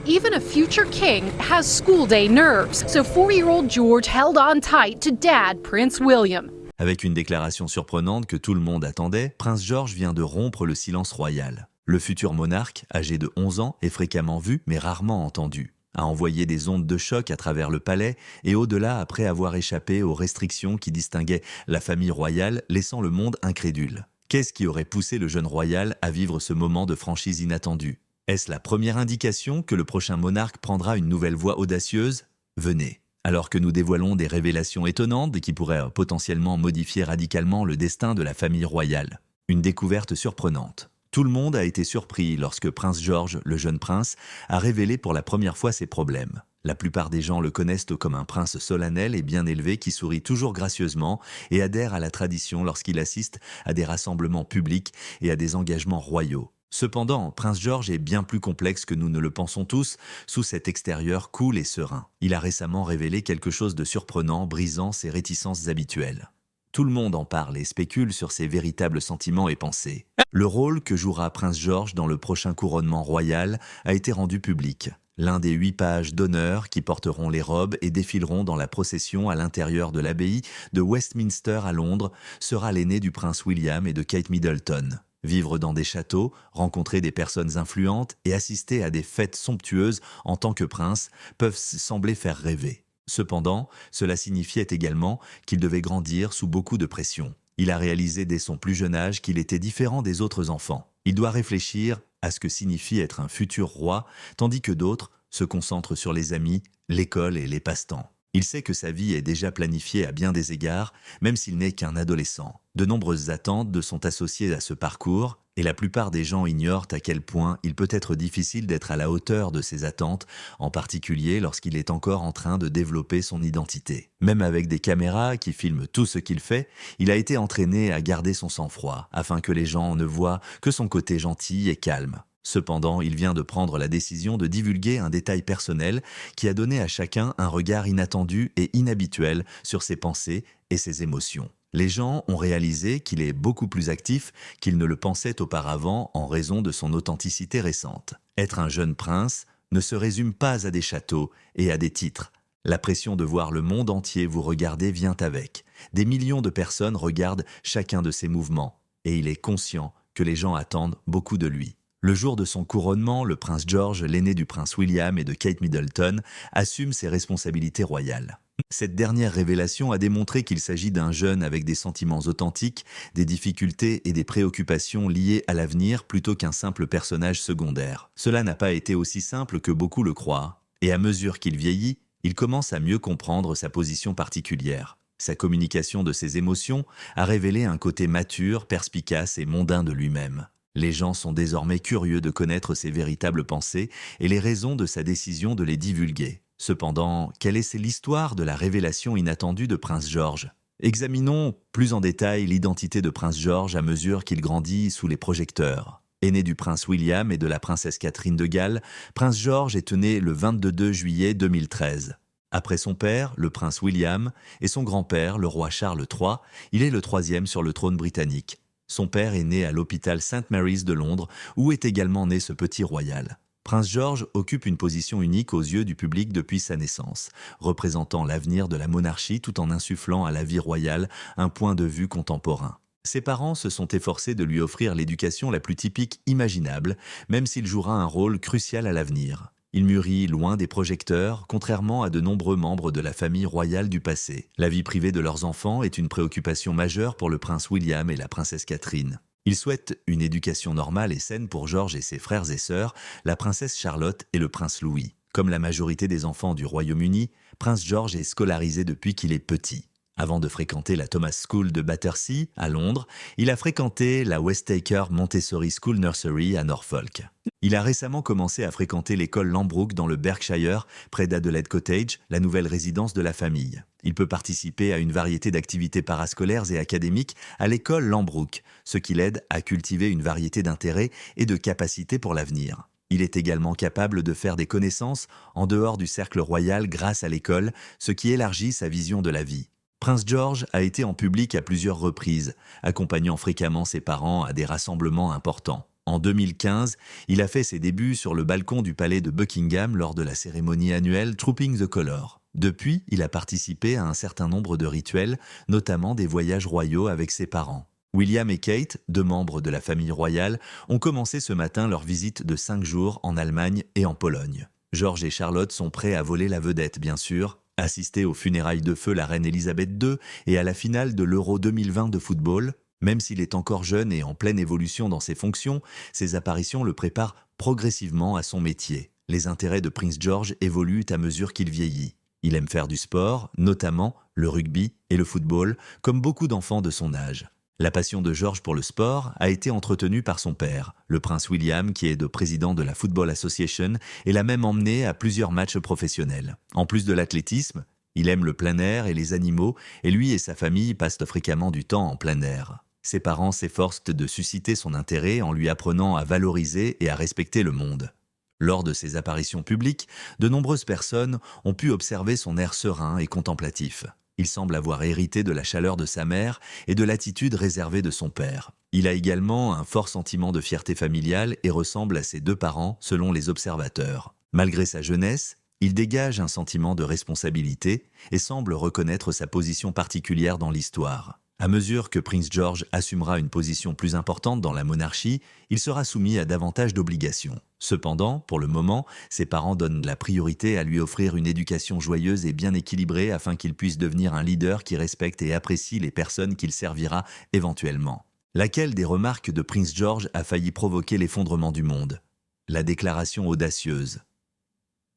Even a future king has school day nerves, so 4-year-old George held on tight to dad, Prince William. Avec une déclaration surprenante que tout le monde attendait, Prince George vient de rompre le silence royal. Le futur monarque, âgé de 11 ans, est fréquemment vu mais rarement entendu. A envoyé des ondes de choc à travers le palais et au-delà après avoir échappé aux restrictions qui distinguaient la famille royale, laissant le monde incrédule. Qu'est-ce qui aurait poussé le jeune royal à vivre ce moment de franchise inattendue? Est-ce la première indication que le prochain monarque prendra une nouvelle voie audacieuse? Venez. Alors que nous dévoilons des révélations étonnantes qui pourraient potentiellement modifier radicalement le destin de la famille royale. Une découverte surprenante. Tout le monde a été surpris lorsque Prince George, le jeune prince, a révélé pour la première fois ses problèmes. La plupart des gens le connaissent comme un prince solennel et bien élevé qui sourit toujours gracieusement et adhère à la tradition lorsqu'il assiste à des rassemblements publics et à des engagements royaux. Cependant, Prince George est bien plus complexe que nous ne le pensons tous, sous cet extérieur cool et serein. Il a récemment révélé quelque chose de surprenant, brisant ses réticences habituelles. Tout le monde en parle et spécule sur ses véritables sentiments et pensées. Le rôle que jouera Prince George dans le prochain couronnement royal a été rendu public. L'un des 8 pages d'honneur qui porteront les robes et défileront dans la procession à l'intérieur de l'abbaye de Westminster à Londres sera l'aîné du prince William et de Kate Middleton. Vivre dans des châteaux, rencontrer des personnes influentes et assister à des fêtes somptueuses en tant que prince peuvent sembler faire rêver. Cependant, cela signifiait également qu'il devait grandir sous beaucoup de pression. Il a réalisé dès son plus jeune âge qu'il était différent des autres enfants. Il doit réfléchir à ce que signifie être un futur roi, tandis que d'autres se concentrent sur les amis, l'école et les passe-temps. Il sait que sa vie est déjà planifiée à bien des égards, même s'il n'est qu'un adolescent. De nombreuses attentes sont associées à ce parcours, et la plupart des gens ignorent à quel point il peut être difficile d'être à la hauteur de ces attentes, en particulier lorsqu'il est encore en train de développer son identité. Même avec des caméras qui filment tout ce qu'il fait, il a été entraîné à garder son sang-froid, afin que les gens ne voient que son côté gentil et calme. Cependant, il vient de prendre la décision de divulguer un détail personnel qui a donné à chacun un regard inattendu et inhabituel sur ses pensées et ses émotions. Les gens ont réalisé qu'il est beaucoup plus actif qu'ils ne le pensaient auparavant en raison de son authenticité récente. Être un jeune prince ne se résume pas à des châteaux et à des titres. La pression de voir le monde entier vous regarder vient avec. Des millions de personnes regardent chacun de ses mouvements et il est conscient que les gens attendent beaucoup de lui. Le jour de son couronnement, le prince George, l'aîné du prince William et de Kate Middleton, assume ses responsabilités royales. Cette dernière révélation a démontré qu'il s'agit d'un jeune avec des sentiments authentiques, des difficultés et des préoccupations liées à l'avenir plutôt qu'un simple personnage secondaire. Cela n'a pas été aussi simple que beaucoup le croient, et à mesure qu'il vieillit, il commence à mieux comprendre sa position particulière. Sa communication de ses émotions a révélé un côté mature, perspicace et mondain de lui-même. Les gens sont désormais curieux de connaître ses véritables pensées et les raisons de sa décision de les divulguer. Cependant, quelle est l'histoire de la révélation inattendue de Prince George? Examinons plus en détail l'identité de Prince George à mesure qu'il grandit sous les projecteurs. Aîné du prince William et de la princesse Catherine de Galles, Prince George est né le 22 juillet 2013. Après son père, le prince William, et son grand-père, le roi Charles III, il est le 3e sur le trône britannique. Son père est né à l'hôpital St. Mary's de Londres, où est également né ce petit royal. Prince George occupe une position unique aux yeux du public depuis sa naissance, représentant l'avenir de la monarchie tout en insufflant à la vie royale un point de vue contemporain. Ses parents se sont efforcés de lui offrir l'éducation la plus typique imaginable, même s'il jouera un rôle crucial à l'avenir. Il mûrit loin des projecteurs, contrairement à de nombreux membres de la famille royale du passé. La vie privée de leurs enfants est une préoccupation majeure pour le prince William et la princesse Catherine. Ils souhaitent une éducation normale et saine pour George et ses frères et sœurs, la princesse Charlotte et le prince Louis. Comme la majorité des enfants du Royaume-Uni, Prince George est scolarisé depuis qu'il est petit. Avant de fréquenter la Thomas School de Battersea, à Londres, il a fréquenté la Westacre Montessori School Nursery à Norfolk. Il a récemment commencé à fréquenter l'école Lambrook dans le Berkshire, près d'Adelaide Cottage, la nouvelle résidence de la famille. Il peut participer à une variété d'activités parascolaires et académiques à l'école Lambrook, ce qui l'aide à cultiver une variété d'intérêts et de capacités pour l'avenir. Il est également capable de faire des connaissances en dehors du cercle royal grâce à l'école, ce qui élargit sa vision de la vie. Prince George a été en public à plusieurs reprises, accompagnant fréquemment ses parents à des rassemblements importants. En 2015, il a fait ses débuts sur le balcon du palais de Buckingham lors de la cérémonie annuelle Trooping the Colour. Depuis, il a participé à un certain nombre de rituels, notamment des voyages royaux avec ses parents. William et Kate, 2 membres de la famille royale, ont commencé ce matin leur visite de 5 jours en Allemagne et en Pologne. George et Charlotte sont prêts à voler la vedette, bien sûr, assister aux funérailles de feu la reine Elisabeth II et à la finale de l'Euro 2020 de football. Même s'il est encore jeune et en pleine évolution dans ses fonctions, ses apparitions le préparent progressivement à son métier. Les intérêts de Prince George évoluent à mesure qu'il vieillit. Il aime faire du sport, notamment le rugby et le football, comme beaucoup d'enfants de son âge. La passion de George pour le sport a été entretenue par son père, le prince William, qui est le président de la Football Association et l'a même emmené à plusieurs matchs professionnels. En plus de l'athlétisme, il aime le plein air et les animaux, et lui et sa famille passent fréquemment du temps en plein air. Ses parents s'efforcent de susciter son intérêt en lui apprenant à valoriser et à respecter le monde. Lors de ses apparitions publiques, de nombreuses personnes ont pu observer son air serein et contemplatif. Il semble avoir hérité de la chaleur de sa mère et de l'attitude réservée de son père. Il a également un fort sentiment de fierté familiale et ressemble à ses 2 parents selon les observateurs. Malgré sa jeunesse, il dégage un sentiment de responsabilité et semble reconnaître sa position particulière dans l'histoire. À mesure que Prince George assumera une position plus importante dans la monarchie, il sera soumis à davantage d'obligations. Cependant, pour le moment, ses parents donnent la priorité à lui offrir une éducation joyeuse et bien équilibrée afin qu'il puisse devenir un leader qui respecte et apprécie les personnes qu'il servira éventuellement. Laquelle des remarques de Prince George a failli provoquer l'effondrement du monde? La déclaration audacieuse.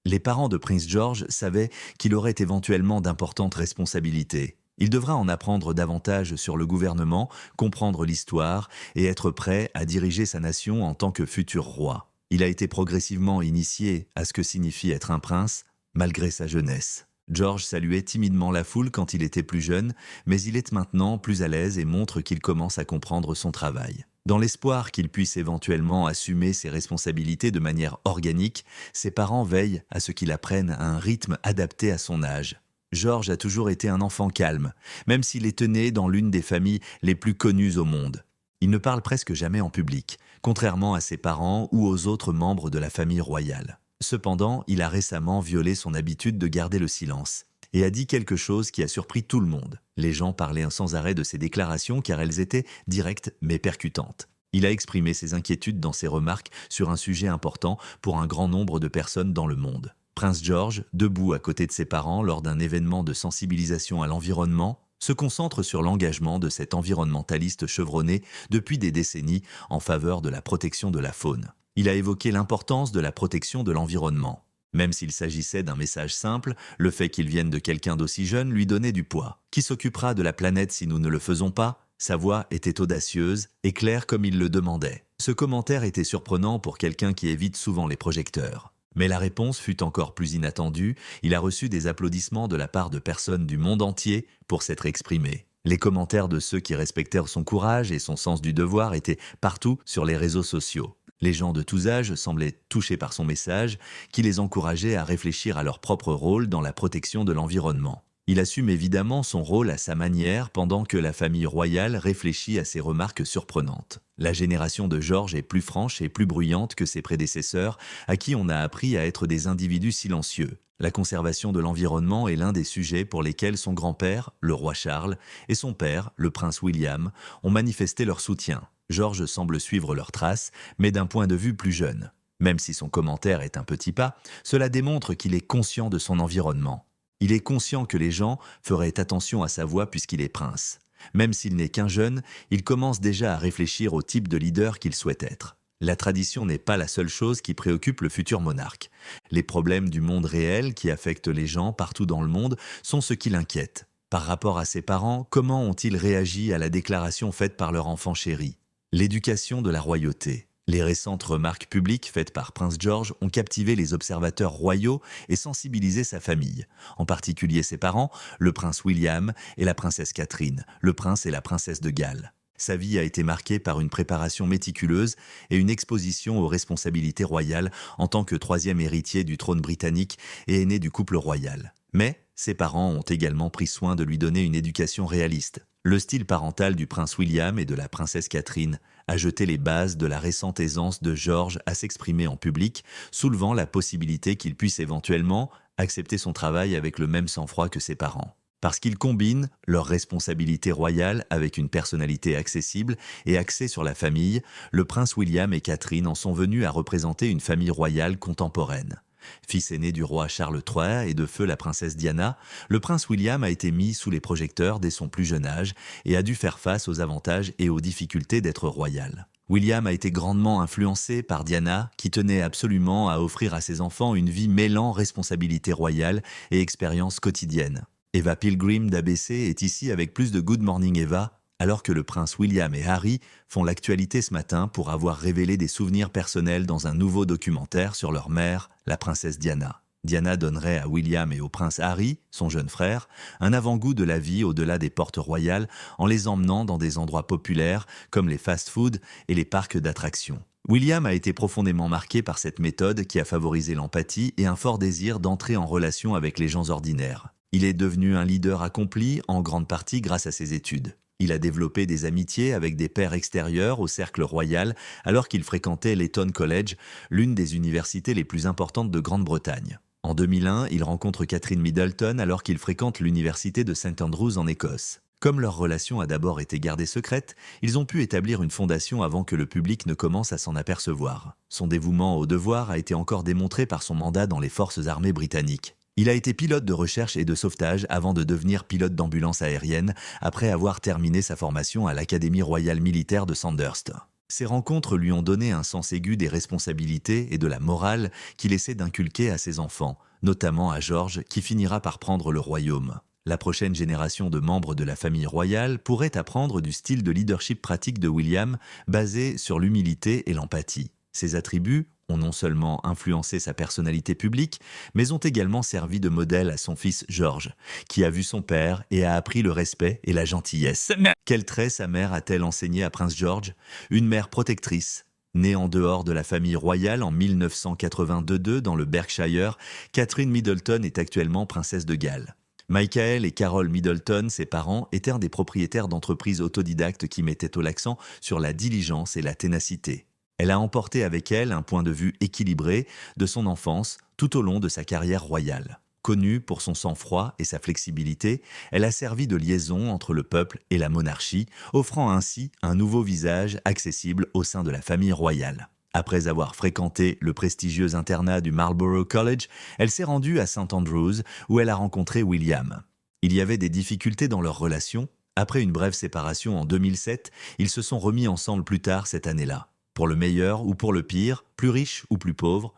Les parents de Prince George savaient qu'il aurait éventuellement d'importantes responsabilités. Il devra en apprendre davantage sur le gouvernement, comprendre l'histoire et être prêt à diriger sa nation en tant que futur roi. Il a été progressivement initié à ce que signifie être un prince, malgré sa jeunesse. George saluait timidement la foule quand il était plus jeune, mais il est maintenant plus à l'aise et montre qu'il commence à comprendre son travail. Dans l'espoir qu'il puisse éventuellement assumer ses responsabilités de manière organique, ses parents veillent à ce qu'il apprenne à un rythme adapté à son âge. George a toujours été un enfant calme, même s'il est né dans l'une des familles les plus connues au monde. Il ne parle presque jamais en public, contrairement à ses parents ou aux autres membres de la famille royale. Cependant, il a récemment violé son habitude de garder le silence et a dit quelque chose qui a surpris tout le monde. Les gens parlaient sans arrêt de ses déclarations car elles étaient directes mais percutantes. Il a exprimé ses inquiétudes dans ses remarques sur un sujet important pour un grand nombre de personnes dans le monde. Prince George, debout à côté de ses parents lors d'un événement de sensibilisation à l'environnement, se concentre sur l'engagement de cet environnementaliste chevronné depuis des décennies en faveur de la protection de la faune. Il a évoqué l'importance de la protection de l'environnement. Même s'il s'agissait d'un message simple, le fait qu'il vienne de quelqu'un d'aussi jeune lui donnait du poids. Qui s'occupera de la planète si nous ne le faisons pas? Sa voix était audacieuse et claire comme il le demandait. Ce commentaire était surprenant pour quelqu'un qui évite souvent les projecteurs. Mais la réponse fut encore plus inattendue, il a reçu des applaudissements de la part de personnes du monde entier pour s'être exprimé. Les commentaires de ceux qui respectèrent son courage et son sens du devoir étaient partout sur les réseaux sociaux. Les gens de tous âges semblaient touchés par son message, qui les encourageait à réfléchir à leur propre rôle dans la protection de l'environnement. Il assume évidemment son rôle à sa manière pendant que la famille royale réfléchit à ses remarques surprenantes. La génération de George est plus franche et plus bruyante que ses prédécesseurs, à qui on a appris à être des individus silencieux. La conservation de l'environnement est l'un des sujets pour lesquels son grand-père, le roi Charles, et son père, le prince William, ont manifesté leur soutien. George semble suivre leurs traces, mais d'un point de vue plus jeune. Même si son commentaire est un petit pas, cela démontre qu'il est conscient de son environnement. Il est conscient que les gens feraient attention à sa voix puisqu'il est prince. Même s'il n'est qu'un jeune, il commence déjà à réfléchir au type de leader qu'il souhaite être. La tradition n'est pas la seule chose qui préoccupe le futur monarque. Les problèmes du monde réel qui affectent les gens partout dans le monde sont ce qui l'inquiète. Par rapport à ses parents, comment ont-ils réagi à la déclaration faite par leur enfant chéri? L'éducation de la royauté. Les récentes remarques publiques faites par Prince George ont captivé les observateurs royaux et sensibilisé sa famille, en particulier ses parents, le prince William et la princesse Catherine, le prince et la princesse de Galles. Sa vie a été marquée par une préparation méticuleuse et une exposition aux responsabilités royales en tant que 3e héritier du trône britannique et aîné du couple royal. Mais ses parents ont également pris soin de lui donner une éducation réaliste. Le style parental du prince William et de la princesse Catherine a jeté les bases de la récente aisance de George à s'exprimer en public, soulevant la possibilité qu'il puisse éventuellement accepter son travail avec le même sang-froid que ses parents. Parce qu'ils combinent leur responsabilité royale avec une personnalité accessible et axée sur la famille, le prince William et Catherine en sont venus à représenter une famille royale contemporaine. Fils aîné du roi Charles III et de feu la princesse Diana, le prince William a été mis sous les projecteurs dès son plus jeune âge et a dû faire face aux avantages et aux difficultés d'être royal. William a été grandement influencé par Diana, qui tenait absolument à offrir à ses enfants une vie mêlant responsabilité royale et expérience quotidienne. Eva Pilgrim d'ABC est ici avec plus de Good Morning Eva, alors que le prince William et Harry font l'actualité ce matin pour avoir révélé des souvenirs personnels dans un nouveau documentaire sur leur mère, la princesse Diana. Diana donnerait à William et au prince Harry, son jeune frère, un avant-goût de la vie au-delà des portes royales en les emmenant dans des endroits populaires comme les fast-foods et les parcs d'attractions. William a été profondément marqué par cette méthode qui a favorisé l'empathie et un fort désir d'entrer en relation avec les gens ordinaires. Il est devenu un leader accompli, en grande partie grâce à ses études. Il a développé des amitiés avec des pairs extérieurs au cercle royal alors qu'il fréquentait l'Eton College, l'une des universités les plus importantes de Grande-Bretagne. En 2001, il rencontre Catherine Middleton alors qu'il fréquente l'université de St Andrews en Écosse. Comme leur relation a d'abord été gardée secrète, ils ont pu établir une fondation avant que le public ne commence à s'en apercevoir. Son dévouement au devoir a été encore démontré par son mandat dans les forces armées britanniques. Il a été pilote de recherche et de sauvetage avant de devenir pilote d'ambulance aérienne après avoir terminé sa formation à l'Académie royale militaire de Sandhurst. Ces rencontres lui ont donné un sens aigu des responsabilités et de la morale qu'il essaie d'inculquer à ses enfants, notamment à George qui finira par prendre le royaume. La prochaine génération de membres de la famille royale pourrait apprendre du style de leadership pratique de William basé sur l'humilité et l'empathie. Ces attributs ont non seulement influencé sa personnalité publique, mais ont également servi de modèle à son fils George, qui a vu son père et a appris le respect et la gentillesse. Quels traits sa mère a-t-elle enseigné à Prince George? Une mère protectrice. Née en dehors de la famille royale en 1982 dans le Berkshire, Catherine Middleton est actuellement princesse de Galles. Michael et Carol Middleton, ses parents, étaient des propriétaires d'entreprises autodidactes qui mettaient l'accent sur la diligence et la ténacité. Elle a emporté avec elle un point de vue équilibré de son enfance tout au long de sa carrière royale. Connue pour son sang-froid et sa flexibilité, elle a servi de liaison entre le peuple et la monarchie, offrant ainsi un nouveau visage accessible au sein de la famille royale. Après avoir fréquenté le prestigieux internat du Marlborough College, elle s'est rendue à St Andrews où elle a rencontré William. Il y avait des difficultés dans leur relation. Après une brève séparation en 2007, ils se sont remis ensemble plus tard cette année-là. Pour le meilleur ou pour le pire, plus riche ou plus pauvre,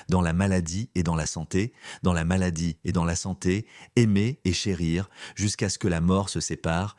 dans la maladie et dans la santé, dans la maladie et dans la santé, aimer et chérir, jusqu'à ce que la mort se sépare,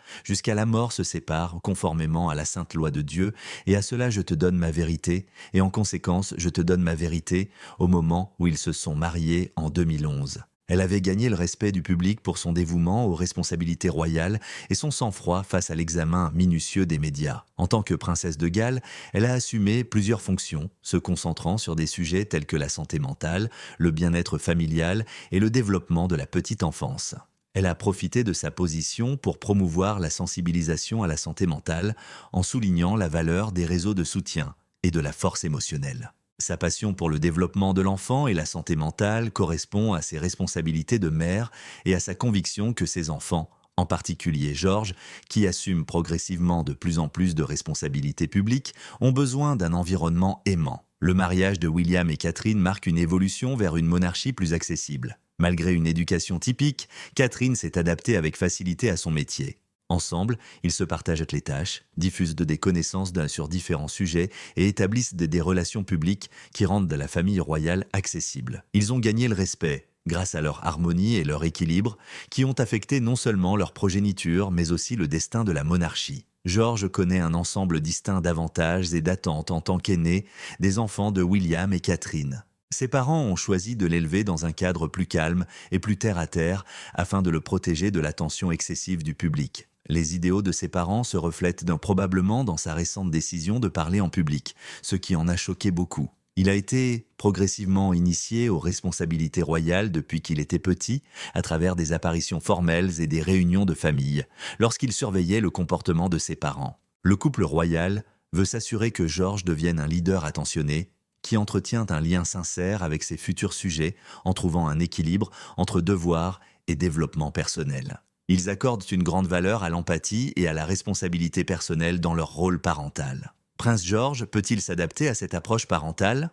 conformément à la sainte loi de Dieu, et à cela je te donne ma vérité, et en conséquence je te donne ma vérité, au moment où ils se sont mariés en 2011. Elle avait gagné le respect du public pour son dévouement aux responsabilités royales et son sang-froid face à l'examen minutieux des médias. En tant que princesse de Galles, elle a assumé plusieurs fonctions, se concentrant sur des sujets tels que la santé mentale, le bien-être familial et le développement de la petite enfance. Elle a profité de sa position pour promouvoir la sensibilisation à la santé mentale en soulignant la valeur des réseaux de soutien et de la force émotionnelle. Sa passion pour le développement de l'enfant et la santé mentale correspond à ses responsabilités de mère et à sa conviction que ses enfants, en particulier George, qui assume progressivement de plus en plus de responsabilités publiques, ont besoin d'un environnement aimant. Le mariage de William et Catherine marque une évolution vers une monarchie plus accessible. Malgré une éducation typique, Catherine s'est adaptée avec facilité à son métier. Ensemble, ils se partagent les tâches, diffusent des connaissances sur différents sujets et établissent des relations publiques qui rendent la famille royale accessible. Ils ont gagné le respect, grâce à leur harmonie et leur équilibre, qui ont affecté non seulement leur progéniture, mais aussi le destin de la monarchie. George connaît un ensemble distinct d'avantages et d'attentes en tant qu'aîné des enfants de William et Catherine. Ses parents ont choisi de l'élever dans un cadre plus calme et plus terre-à-terre afin de le protéger de l'attention excessive du public. Les idéaux de ses parents se reflètent probablement dans sa récente décision de parler en public, ce qui en a choqué beaucoup. Il a été progressivement initié aux responsabilités royales depuis qu'il était petit, à travers des apparitions formelles et des réunions de famille, lorsqu'il surveillait le comportement de ses parents. Le couple royal veut s'assurer que George devienne un leader attentionné, qui entretient un lien sincère avec ses futurs sujets en trouvant un équilibre entre devoir et développement personnel. Ils accordent une grande valeur à l'empathie et à la responsabilité personnelle dans leur rôle parental. Prince George peut-il s'adapter à cette approche parentale ?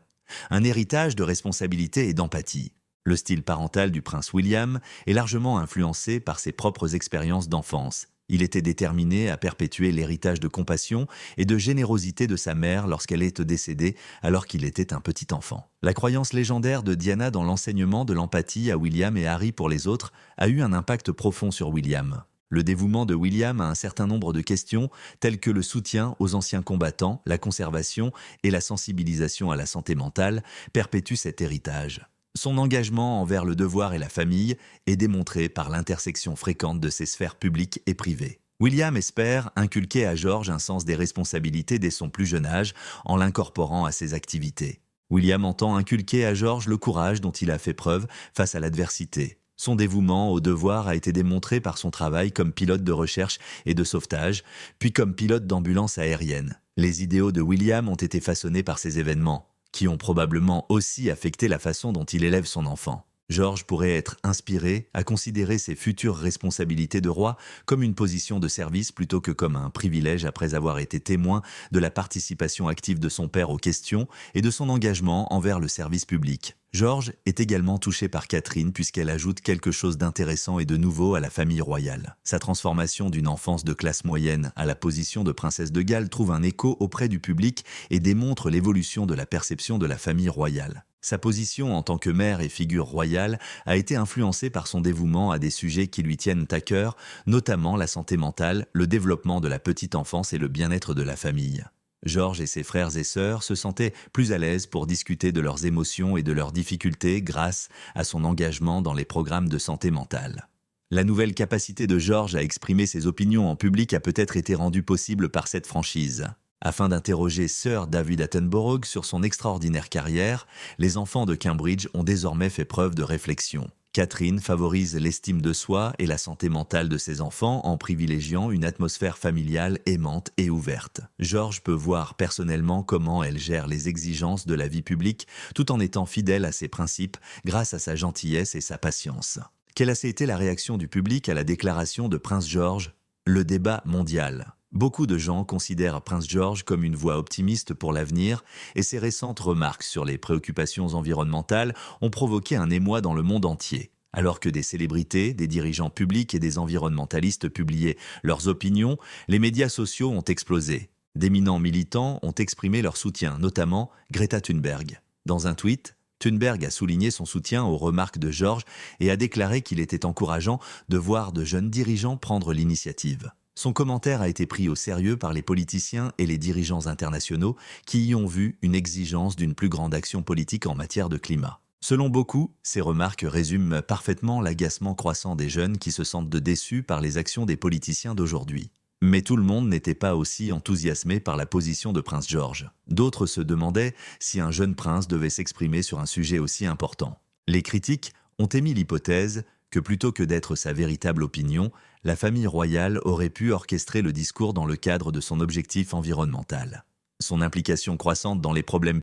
Un héritage de responsabilité et d'empathie. Le style parental du prince William est largement influencé par ses propres expériences d'enfance. Il était déterminé à perpétuer l'héritage de compassion et de générosité de sa mère lorsqu'elle est décédée alors qu'il était un petit enfant. La croyance légendaire de Diana dans l'enseignement de l'empathie à William et Harry pour les autres a eu un impact profond sur William. Le dévouement de William à un certain nombre de questions, telles que le soutien aux anciens combattants, la conservation et la sensibilisation à la santé mentale, perpétue cet héritage. Son engagement envers le devoir et la famille est démontré par l'intersection fréquente de ses sphères publiques et privées. William espère inculquer à George un sens des responsabilités dès son plus jeune âge en l'incorporant à ses activités. William entend inculquer à George le courage dont il a fait preuve face à l'adversité. Son dévouement au devoir a été démontré par son travail comme pilote de recherche et de sauvetage, puis comme pilote d'ambulance aérienne. Les idéaux de William ont été façonnés par ces événements, qui ont probablement aussi affecté la façon dont il élève son enfant. George pourrait être inspiré à considérer ses futures responsabilités de roi comme une position de service plutôt que comme un privilège après avoir été témoin de la participation active de son père aux questions et de son engagement envers le service public. George est également touché par Catherine puisqu'elle ajoute quelque chose d'intéressant et de nouveau à la famille royale. Sa transformation d'une enfance de classe moyenne à la position de princesse de Galles trouve un écho auprès du public et démontre l'évolution de la perception de la famille royale. Sa position en tant que mère et figure royale a été influencée par son dévouement à des sujets qui lui tiennent à cœur, notamment la santé mentale, le développement de la petite enfance et le bien-être de la famille. George et ses frères et sœurs se sentaient plus à l'aise pour discuter de leurs émotions et de leurs difficultés grâce à son engagement dans les programmes de santé mentale. La nouvelle capacité de George à exprimer ses opinions en public a peut-être été rendue possible par cette franchise. Afin d'interroger Sir David Attenborough sur son extraordinaire carrière, les enfants de Cambridge ont désormais fait preuve de réflexion. Catherine favorise l'estime de soi et la santé mentale de ses enfants en privilégiant une atmosphère familiale aimante et ouverte. George peut voir personnellement comment elle gère les exigences de la vie publique tout en étant fidèle à ses principes grâce à sa gentillesse et sa patience. Quelle a été la réaction du public à la déclaration de Prince George ? Le débat mondial. Beaucoup de gens considèrent Prince George comme une voix optimiste pour l'avenir et ses récentes remarques sur les préoccupations environnementales ont provoqué un émoi dans le monde entier. Alors que des célébrités, des dirigeants publics et des environnementalistes publiaient leurs opinions, les médias sociaux ont explosé. D'éminents militants ont exprimé leur soutien, notamment Greta Thunberg. Dans un tweet, Thunberg a souligné son soutien aux remarques de George et a déclaré qu'il était encourageant de voir de jeunes dirigeants prendre l'initiative. Son commentaire a été pris au sérieux par les politiciens et les dirigeants internationaux qui y ont vu une exigence d'une plus grande action politique en matière de climat. Selon beaucoup, ces remarques résument parfaitement l'agacement croissant des jeunes qui se sentent déçus par les actions des politiciens d'aujourd'hui. Mais tout le monde n'était pas aussi enthousiasmé par la position de Prince George. D'autres se demandaient si un jeune prince devait s'exprimer sur un sujet aussi important. Les critiques ont émis l'hypothèse que plutôt que d'être sa véritable opinion, la famille royale aurait pu orchestrer le discours dans le cadre de son objectif environnemental. Son implication croissante dans les problèmes